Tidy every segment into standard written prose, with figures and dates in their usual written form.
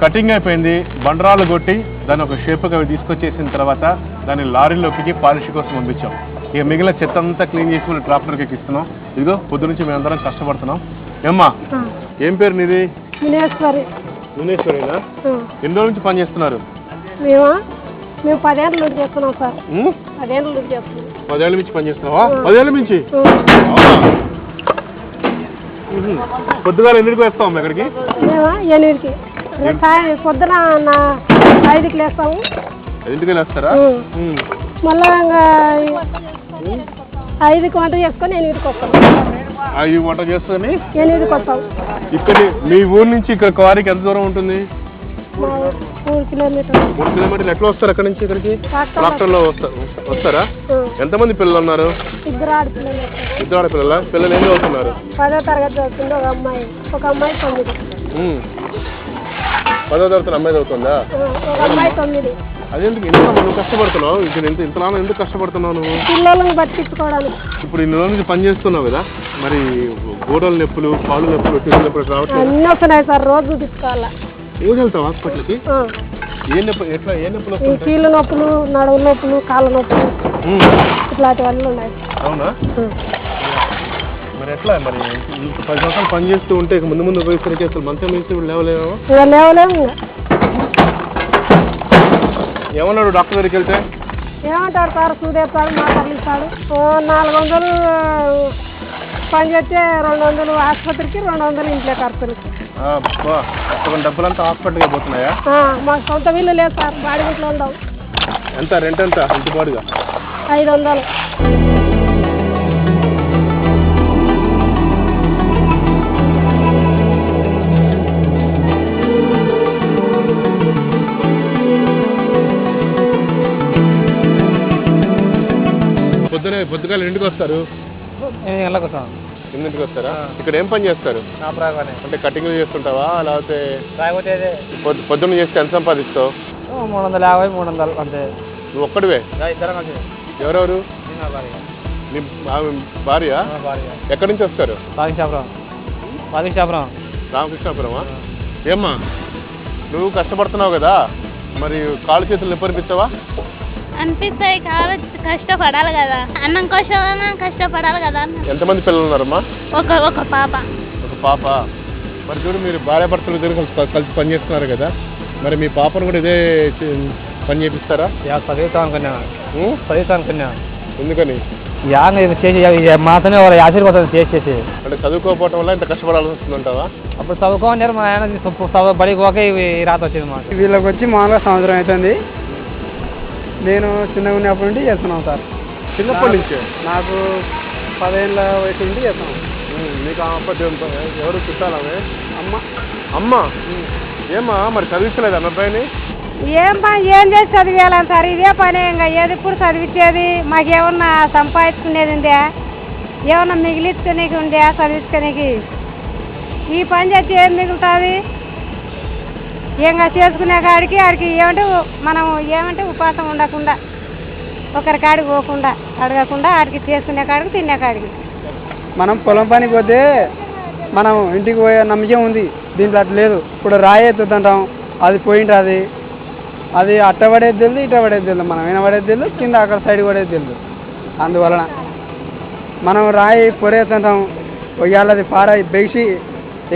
Cutting అయిపోయింది, బండరాలు కొట్టి దాన్ని ఒక షేప్గా తీసుకొచ్చేసిన తర్వాత దాన్ని లారీలోకి పాలిష్ కోసం పంపించాం. ఇక మిగిలిన చెత్త అంతా క్లీన్ చేసి మనం ట్రాక్టర్కి ఎక్కిస్తున్నాం. ఇదిగో పొద్దు నుంచి మేము అందరం కష్టపడుతున్నాం. ఏమ్మా ఏం పేరు నీది? మునేశ్వరినా? ఎన్ని రోజుల నుంచి పని చేస్తున్నారు? మేము 10 ఏళ్ళ నుంచి చేస్తున్నాం సార్. 10 ఏళ్ళ నుంచి చేస్తున్నాం. 10 ఏళ్ళ నుంచి పని చేస్తున్నావా? 10 ఏళ్ళ నుంచి పొద్దుగాల ఎన్నింటికి వేస్తాం ఇక్కడికి? 8కి. పొద్దున 5కి లేస్తాము. 5కి లేస్తారా? మళ్ళా 5కి వంట చేసుకొని 8కి వస్తాం. 5 వంట చేసుకొని 8కి వస్తాం. ఇక్కడ మీ ఊరు నుంచి ఇక్కడ క్వారీకి ఎంత దూరం ఉంటుంది? 3 కిలోమీటర్లు. 3 కిలోమీటర్లు. ఎట్లా వస్తారు అక్కడ నుంచి ఇక్కడికి? ట్రాక్టర్లో వస్తారా? ఎంతమంది పిల్లలు ఉన్నారు? 2 ఆడపిల్లలు. 2 ఆడపిల్లల? పిల్లలు ఏం చదువుతున్నారు? 10వ తరగతి చదువుతుంది ఒక అమ్మాయి. 9. 10వ తరగతి అమ్మాయి చదువుతుందా? ఒక అమ్మాయి 9. అదేందుకు ఇంత నువ్వు కష్టపడుతున్నావు? ఇంతలా ఎందుకు కష్టపడుతున్నావు నువ్వు? పిల్లలను పట్టించుకోవడానికి. ఇప్పుడు ఇన్ని రోజుల నుంచి పని చేస్తున్నావు కదా, మరి గోడల నొప్పులు, కాళ్ళు నొప్పులు, టిఫిన్ నొప్పులు రావట్లేదు? అన్నీ వస్తున్నాయి సార్. రోజు చూపించుకోవాలా. రోజు వెళ్తావు హాస్పిటల్కి? ఏ నొప్పులు వస్తాయి? కీళ్ళ నొప్పులు, నడువు నొప్పులు, కాళ్ళ నొప్పులు, ఇట్లాంటివన్నీ ఉన్నాయి. అవునా? మరి ఎట్లా? మరి 10 సంవత్సరాలు పని చేస్తూ ఉంటే ముందు ఉపయోగిస్తే అసలు మంచం వేసి లేవలేమో? లేవలేము. ఏమన్నాడు డాక్టర్ దగ్గరికి వెళ్తే? ఏమంటారు సార్? సూదేస్తాడు, మాటలు ఇస్తాడు. 400 పని చేస్తే 200 ఆసుపత్రికి, 200 ఇంట్లో ఖర్చులకి. డబ్బులంతా హాస్పిటల్కి పోతున్నాయా? మాకు సొంత వీళ్ళు లేదు సార్. బాడీ ఇంట్లో ఉందాం. ఎంత రెంట్? ఎంత ఇంటి బాడుగా? 500. పొద్దుగాల ఎన్నింటికి వస్తారు? 8 గంటలకు వస్తాం. 8కి వస్తారా? ఇక్కడ ఏం పని చేస్తారు? అంటే కటింగ్ చేస్తుంటావా లేకపోతే? పొద్దున్న చేస్తే ఎంత సంపాదిస్తావు? 350, 300 అంతే. నువ్వు ఒక్కడివే? ఎవరెవరు? నీ భార్య? ఎక్కడి నుంచి వస్తారు? రామకృష్ణాపురమా? ఏమ్మా నువ్వు కష్టపడుతున్నావు కదా, మరి కాళ్ళు చేతులు నిప్పనిపిస్తావా? అనిపిస్తాయి. కష్టపడాలి కదా, అన్నం కోసం కష్టపడాలి కదా. ఎంతమంది పిల్లలు ఉన్నారమ్మా? ఒక పాప. ఒక పాప. మరి చూడు, మీరు భార్యాభర్తలు ఇద్దరు కలిసి పని చేస్తున్నారు కదా, మరి మీ పాపను కూడా ఇదే పని చేపిస్తారా? చదువుతాను అనుకున్నా. ఎందుకని? చేసి మాతోనే వాళ్ళ ఆశీర్వాదం చేసేసి. అంటే చదువుకోకపోవటం వల్ల ఇంత కష్టపడాల్సి వస్తుందంటావా? అప్పుడు చదువుకోండి, మా ఆయన బడికి పోక రాత వచ్చింది మాకు. వీళ్ళకి వచ్చి మామూలుగా సంవత్సరం అవుతుంది. నేను చిన్నగా ఉన్నప్పటి నుండి చేస్తున్నాం సార్. చిన్నప్పటి నుంచే? నాకు 10 ఏళ్ళ వయసు నుండి చేస్తున్నాం. మీకు అప్పటి ఎవరు చుట్టాలమే? అమ్మ. ఏమ్మా మరి చదివిస్తలేదు అబ్బాయిని? ఏం చేసి చదివేయాలని సార్? ఇదే పని. ఇంకా ఏది ఇప్పుడు చదివించేది? మాకేమన్నా సంపాదించుకునేది ఉందా? ఏమన్నా మిగిలించుకునేకి ఉందా? చదివించుకునేకి ఈ పని చేస్తే ఏం మిగులుతుంది? ఇంకా చేసుకునే కాడికి ఆడికి ఏమంటే ఉపాసం ఉండకుండా, ఒకరి కాడికి పోకుండా, అడగకుండా ఆడికి చేసుకునే కాడికి, తినే కాడికి. మనం పొలం పనికి పోతే మనం ఇంటికి పోయే నమ్మకం ఉంది. దీంట్లో అట్లా లేదు. ఇప్పుడు రాయి ఎత్తుతుంటాం, అది పోయింటుంది. అది అట్ట పడేది తెలియదు, ఇట్ట పడేది తెలియదు. మనం అయినా పడేది తెలియదు, కింద అక్కడ సైడ్ పడేది తెలియదు. అందువలన మనం రాయి పొరేస్తుంటాం. ఇవాళ అది బెగిసి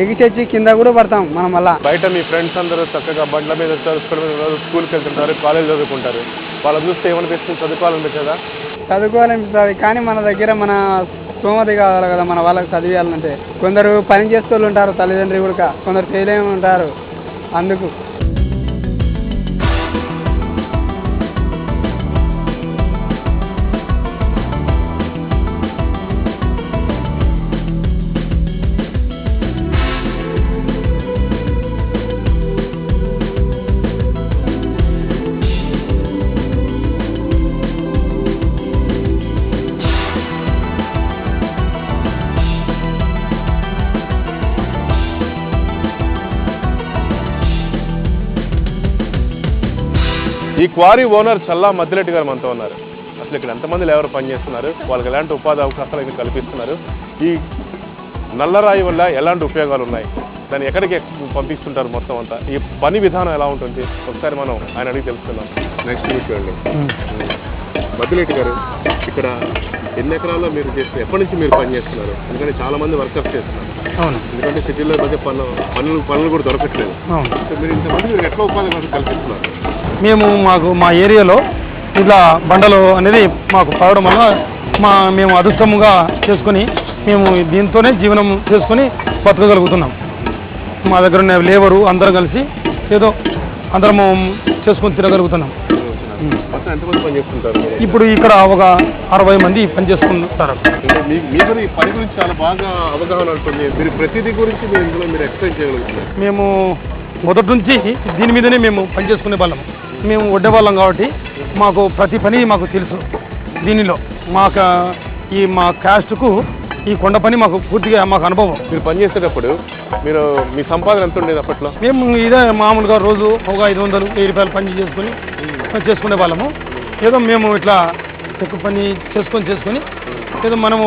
ఎగిచెచ్చి కింద కూడా పడతాం మనం. మళ్ళీ బయట మీ ఫ్రెండ్స్ అందరూ చక్కగా బండ్ల మీద స్కూల్కి వెళ్తుంటారు, కాలేజ్ చదువుకుంటారు. వాళ్ళని చూస్తే ఏమనిపిస్తుంది? చదువుకోవాలనిపించదా? చదువుకోవాలనిపిస్తుంది, కానీ మన దగ్గర మన స్తోమత కావాలి కదా మన వాళ్ళకి చదివేయాలంటే. కొందరు పని చేస్తూ ఉంటారు, తల్లిదండ్రులు కూడా. కొందరు చేయలేమి ఉంటారు. అందుకు ఈ క్వారీ ఓనర్ చల్లా మద్దిరెడ్డి గారు మనతో ఉన్నారు. అసలు ఇక్కడ ఎంతమంది లేబర్ పనిచేస్తున్నారు, వాళ్ళకి ఎలాంటి ఉపాధి అవకాశాలు ఇక్కడ కల్పిస్తున్నారు, ఈ నల్లరాయి వల్ల ఎలాంటి ఉపయోగాలు ఉన్నాయి, దాన్ని ఎక్కడికి పంపిస్తుంటారు మొత్తం అంతా? ఈ పని విధానం ఎలా ఉంటుంది ఒకసారి మనం ఆయన అడిగి తెలుసుకుందాం. నెక్స్ట్ చూడండి మద్దిరెడ్డి గారు, ఇక్కడ ఎన్ని ఎకరాల్లో మీరు చేస్తే ఎప్పటి నుంచి మీరు పని చేస్తున్నారు? ఎందుకంటే చాలా మంది వర్కర్స్ చేస్తున్నారు. అవును. ఎందుకంటే సిటీలో మధ్య పనులు కూడా దొరకట్లేదు. అవును. మీరు ఇంతమంది మీరు ఎట్లా ఉపాధి కల్పిస్తున్నారు? మేము మా ఏరియాలో ఇట్లా బండలు అనేది మాకు పడడం వల్ల మేము అదృష్టముగా చేసుకొని మేము దీంతోనే జీవనం చేసుకొని బతకగలుగుతున్నాం. మా దగ్గర ఉన్న లేబరు అందరం కలిసి ఏదో అందరము చేసుకొని తిరగలుగుతున్నాం. మొత్తం ఎంతమంది పని చేస్తుంటారు? ఇప్పుడు ఇక్కడ ఒక 60 మంది పని చేసుకుంటారు. మీకు ఈ పని గురించి చాలా బాగా అవగాహన ఉంటుంది. మీరు ప్రతిదీ గురించి మీరు ఎక్స్ప్లెయిన్ చేయగలుగుతున్నారు. మేము మొదటి నుంచి దీని మీదనే మేము పని చేసుకునే వాళ్ళం. మేము వడ్డే వాళ్ళం కాబట్టి మాకు ప్రతి పని మాకు తెలుసు. దీనిలో మా క్యాస్ట్కు ఈ కొండ పని మాకు పూర్తిగా మాకు అనుభవం. మీరు పని చేసేటప్పుడు మీరు మీ సంపాదన ఎంత ఉండేది అప్పట్లో? మేము ఇదే మామూలుగా రోజు ఒక 500, 1000 రూపాయలు పని చేసుకునే వాళ్ళము. ఏదో మేము ఇట్లా ఎక్కువ పని చేసుకొని ఏదో మనం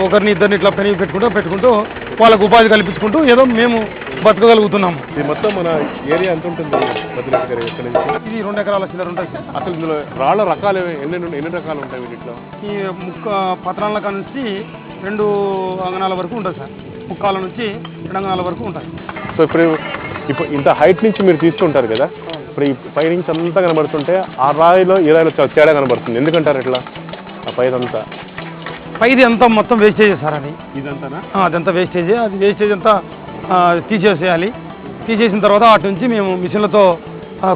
ఒకరిని ఇద్దరిని ఇట్లా పని పెట్టుకుంటూ వాళ్ళకు ఉపాధి కల్పించుకుంటూ ఏదో మేము బతకగలుగుతున్నాము. ఇది మొత్తం మన ఏరియా ఎంత ఉంటుంది మద్దిరెడ్డి గారు? ఇక్కడ నుంచి ఇది 2 ఎకరాల చిల్లర ఉంటుంది. అసలు ఇందులో రాళ్ళ రకాలు ఎన్ని రకాలు ఉంటాయి వీటిలో? ఈ పత్రాల కాడ నుంచి 2 అంగనాల వరకు ఉంటుంది సార్. ముక్కాల నుంచి 2 అంగనాల వరకు ఉంటాయి. సో ఇప్పుడు ఇంత హైట్ నుంచి మీరు తీసుకుంటారు కదా, ఇప్పుడు ఈ పై నుంచి అంతా కనబడుతుంటే ఆ రాయిలో ఈ రాయిలో తేడా కనబడుతుంది. ఎందుకంటారు ఇట్లా? ఆ పైది అంతా మొత్తం వేస్టేజ్ సార్. అది ఇదంతా అదంతా వేస్టేజ్. అది వేస్టేజ్ అంతా తీసేసేయాలి. తీసేసిన తర్వాత అటు నుంచి మేము మిషన్లతో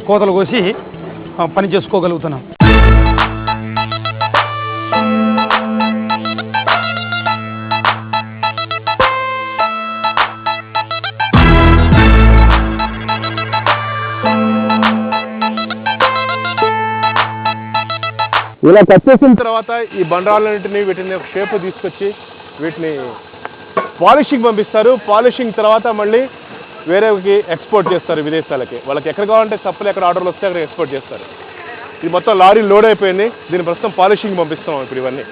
కోతలు కోసి పని చేసుకోగలుగుతున్నాం. ఇలా కట్ చేసిన తర్వాత ఈ బండరాళ్ళన్నింటినీ వీటిని ఒక షేప్ తీసుకొచ్చి వీటిని పాలిషింగ్ పంపిస్తారు. పాలిషింగ్ తర్వాత మళ్ళీ వేరేకి ఎక్స్పోర్ట్ చేస్తారు విదేశాలకి. వాళ్ళకి ఎక్కడ కావాలంటే సప్లై ఎక్కడ ఆర్డర్లు వస్తే అక్కడ ఎక్స్పోర్ట్ చేస్తారు. ఇది మొత్తం లారీ లోడ్ అయిపోయింది. దీని ప్రస్తుతం పాలిషింగ్ పంపిస్తాం ఇప్పుడు ఇవన్నీ.